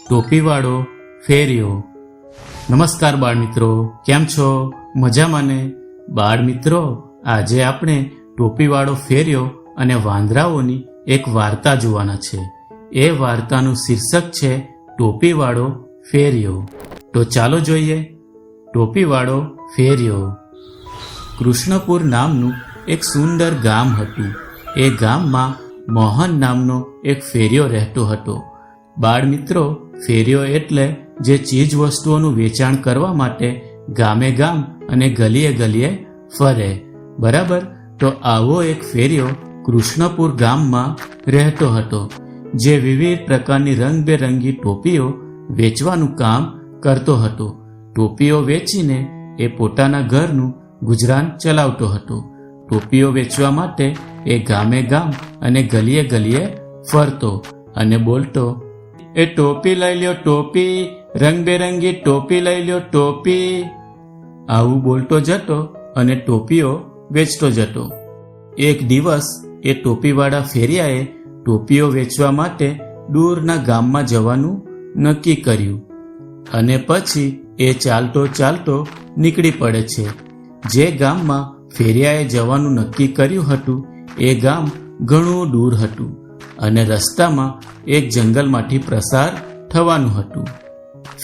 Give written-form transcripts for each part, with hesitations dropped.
ટોપીવાળો ફેરિયો. નમસ્કાર બાળમિત્રો, કેમ છો? મજામાં ને? બાળમિત્રો, આજે આપણે ટોપીવાળો ફેરિયો અને વાંદરાઓની એક વાર્તા જોવાના છે. એ વાર્તાનું શીર્ષક છે ટોપીવાળો ફેરિયો. તો ચાલો જોઈએ. ટોપીવાળો ફેરિયો. કૃષ્ણપુર નામનું એક સુંદર ગામ હતું. એ ગામમાં મોહન નામનો એક ફેરિયો રહેતો હતો. બાળમિત્રો, ફેરિયો એટલે જે ચીજ વસ્તુઓનું વેચાણ કરવા માટે ગામે ગામ અને ગલીએ ગલીએ ફરે. બરાબર? તો આવો એક ફેરિયો કૃષ્ણપુર ગામમાં રહેતો હતો, જે વિવિધ પ્રકારની રંગબેરંગી ટોપીઓ વેચવાનું કામ કરતો હતો. ટોપીઓ વેચીને એ પોતાના ઘરનું ગુજરાન ચલાવતો હતો. ટોપીઓ વેચવા માટે એ ગામે ગામ અને ગલીએ ગલીએ ફરતો અને બોલતો, એ ટોપી લઈ લ્યો ટોપી, રંગબેરંગી ટોપી લઈ લ્યો ટોપી. આવું બોલતો જતો અને ટોપીઓ વેચતો જતો. એક દિવસ એ ટોપીવાળા ફેરિયાએ ટોપીઓ વેચવા માટે દૂરના ગામમાં જવાનું નક્કી કર્યું અને પછી એ ચાલતો ચાલતો નીકળી પડે છે. જે ગામમાં ફેરિયાએ જવાનું નક્કી કર્યું હતું એ ગામ ઘણું દૂર હતું અને રસ્તામાં એક જંગલમાંથી પ્રસાર થવાનું હતું.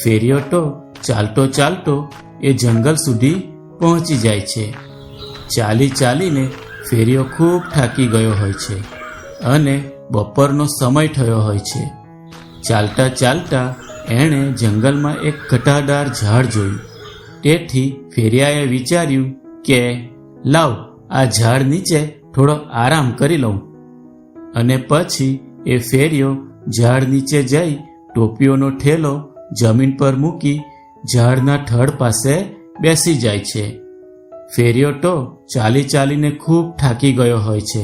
ફેરિયો તો ચાલતો ચાલતો એ જંગલ સુધી પહોંચી જાય છે. ચાલી ચાલીને ફેરિયો ખૂબ થાકી ગયો હોય છે અને બપોરનો સમય થયો હોય છે. ચાલતા ચાલતા એણે જંગલમાં એક ઘટાદાર ઝાડ જોયું. તેથી ફેરિયાએ વિચાર્યું કે લાવ, આ ઝાડ નીચે થોડો આરામ કરી લઉં. અને પછી એ ફેરિયો ઝાડ નીચે જઈ ટોપીઓનો ઠેલો જમીન પર મૂકી ઝાડના થડ પાસે બેસી જાય છે. ફેરિયો તો ચાલી ચાલીને ખૂબ થાકી ગયો હોય છે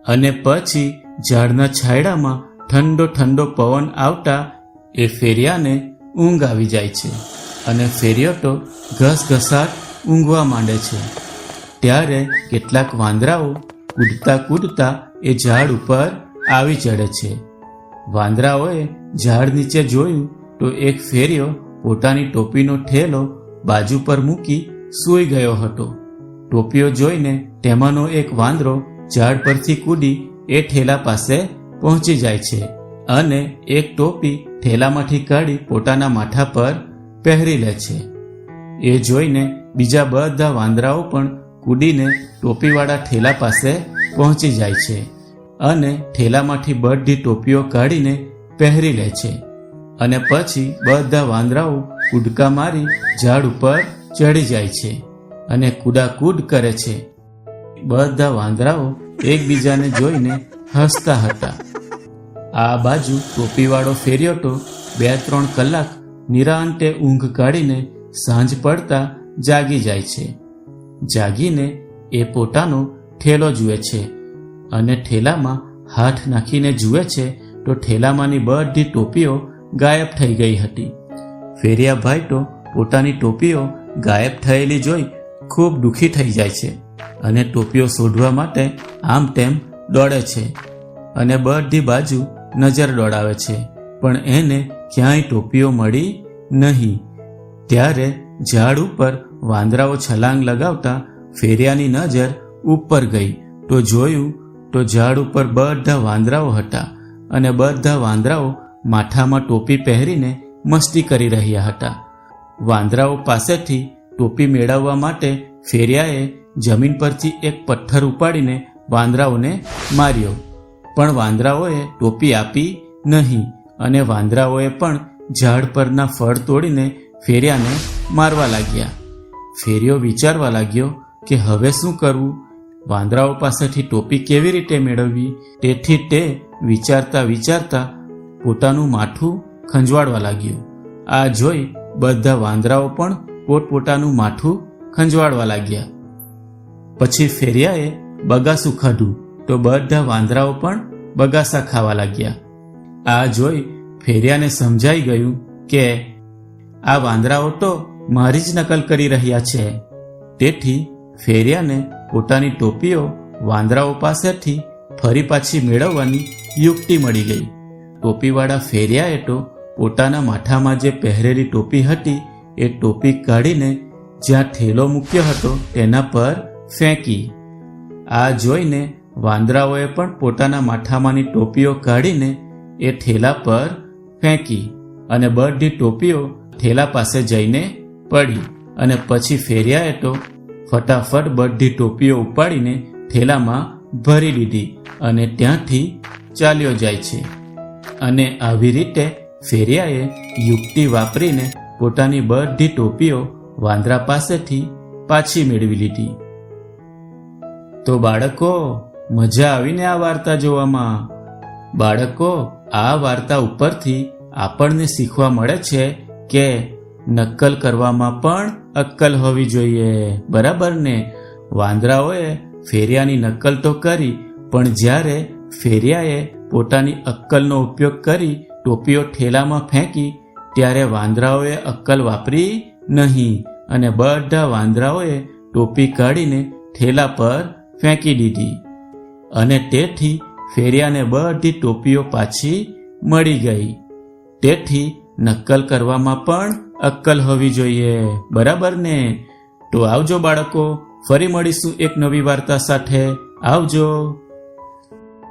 અને પછી ઝાડના છાંયડામાં ઠંડો ઠંડો પવન આવતા એ ફેરિયાને ઊંઘ આવી જાય છે અને ફેરિયો તો ઘસઘસાટ ઊંઘવા માંડે છે. ત્યારે કેટલાક વાંદરાઓ કૂદતા કૂદતા એ ઝાડ ઉપર આવી ચડે છે. વાંદરાઓએ ઝાડ નીચે જોયું તો એક ફેરિયો પોતાની ટોપીનો ઠેલો બાજુ પર મૂકી સૂઈ ગયો હતો. ટોપીઓ જોઈને તેમાંનો એક વાંદરો ઝાડ પરથી કૂદી એ ઠેલા પાસે પહોંચી જાય છે અને એક ટોપી ઠેલામાંથી કાઢી પોતાના માથા પર પહેરી લે છે. એ જોઈને બીજા બધા વાંદરાઓ પણ કૂદીને ટોપીવાળા ઠેલા પાસે પહોંચી જાય છે અને ઠેલામાંથી બધી ટોપીઓ કાઢીને પહેરી લે છે. અને પછી બધા વાંદરાઓ કૂદકા મારી ઝાડ ઉપર ચડી જાય છે અને કૂદાકૂદ કરે છે. બધા વાંદરાઓ એકબીજાને જોઈને હસતા હતા. આ બાજુ ટોપીવાળો ફેરિયો તો 2-3 કલાક નિરાંતે ઊંઘ કાઢીને સાંજ પડતા જાગી જાય છે. જાગીને એ પોતાનો ઠેલો જુએ છે અને ઠેલામાં હાથ નાખીને જુએ છે તો ઠેલામાંની બધી ટોપીઓ ગાયબ થઈ ગઈ હતી. ફેરિયાભાઈ તો પોતાની ટોપીઓ ગાયબ થયેલી જોઈ ખૂબ દુઃખી થઈ જાય છે અને ટોપીઓ શોધવા માટે આમ તેમ દોડે છે અને બધી બાજુ નજર દોડાવે છે, પણ એને ક્યાંય ટોપીઓ મળી નહીં. ત્યારે ઝાડ ઉપર વાંદરાઓ છલાંગ લગાવતા ફેરિયાની નજર ઉપર ગઈ તો જોયું તો ઝાડ ઉપર બધા વાંદરાઓ હતા અને બધા વાંદરાઓ માથામાં ટોપી પહેરીને મસ્તી કરી રહ્યા હતા. વાંદરાઓ પાસેથી ટોપી મેળવવા માટે ફેરિયાએ જમીન પરથી એક પથ્થર ઉપાડીને વાંદરાઓને માર્યો, પણ વાંદરાઓએ ટોપી આપી નહીં અને વાંદરાઓએ પણ ઝાડ પરના ફળ તોડીને ફેરિયાને મારવા લાગ્યા. ફેરિયો વિચારવા લાગ્યો કે હવે શું કરવું, વાંદરાઓ પાસેથી ટોપી કેવી રીતે મેળવવી. તેથી તે વિચારતા વિચારતા પોતાનું માથું ખંજવાળવા લાગ્યું. આ જોઈ બધા વાંદરાઓ પણ પોતપોતાનું માથું ખંજવાળવા લાગ્યા. પછી ફેરિયાએ બગાસું ખાધું તો બધા વાંદરાઓ પણ બગાસા ખાવા લાગ્યા. આ જોઈ ફેરિયાને સમજાઈ ગયું કે આ વાંદરાઓ તો મારી જ નકલ કરી રહ્યા છે. તેથી ફેરિયાને પોતાની ટોપીઓ વાંદરાઓ પાસેથી ફરી પાછી મેળવવાની યુક્તિ મળી ગઈ. ટોપીવાળા ફેરિયાએ તો પોતાના માથામાં જે પહેરેલી ટોપી હતી એ ટોપી કાઢીને જ્યાં ઠેલો મૂક્યો હતો તેના પર ફેંકી. આ જોઈને વાંદરાઓએ પણ પોતાના માથામાંની ટોપીઓ કાઢીને એ ઠેલા પર ફેંકી અને બધી ટોપીઓ ઠેલા પાસે જઈને પડી. અને પછી ફેરિયાએ તો ફટાફટ બધી ટોપીઓ ઉપાડીને ઠેલામાં ભરી દીધી અને ત્યાંથી ચાલ્યો જાય છે. અને આવી રીતે ફેરિયાએ યુક્તિ વાપરીને પોતાની બધી ટોપીઓ વાંદરા પાસેથી પાછી મેળવી લીધી. તો બાળકો, મજા આવીને આ વાર્તા જોવામાં? બાળકો, આ વાર્તા ઉપરથી આપણને શીખવા મળે છે કે નકલ કરવામાં પણ અક્કલ હોવી જોઈએ, બરાબર ને? વાંદરાઓએ ફેરિયાની નકલ તો કરી, પણ જ્યારે ફેરિયાએ પોતાની અક્કલનો ઉપયોગ કરી ટોપીઓ ઠેલામાં ફેંકી ત્યારે વાંદરાઓએ અક્કલ વાપરી નહીં અને બધા વાંદરાઓએ ટોપી કાઢીને ઠેલા પર ફેંકી દીધી. અને તેથી ફેરિયાને બધી ટોપીઓ પાછી મળી ગઈ. તેથી નકલ કરવામાં પણ અક્કલ હોવી જોઈએ, બરાબર ને? તો આવજો બાળકો, ફરી મળીશું એક નવી વાર્તા સાથે. આવજો.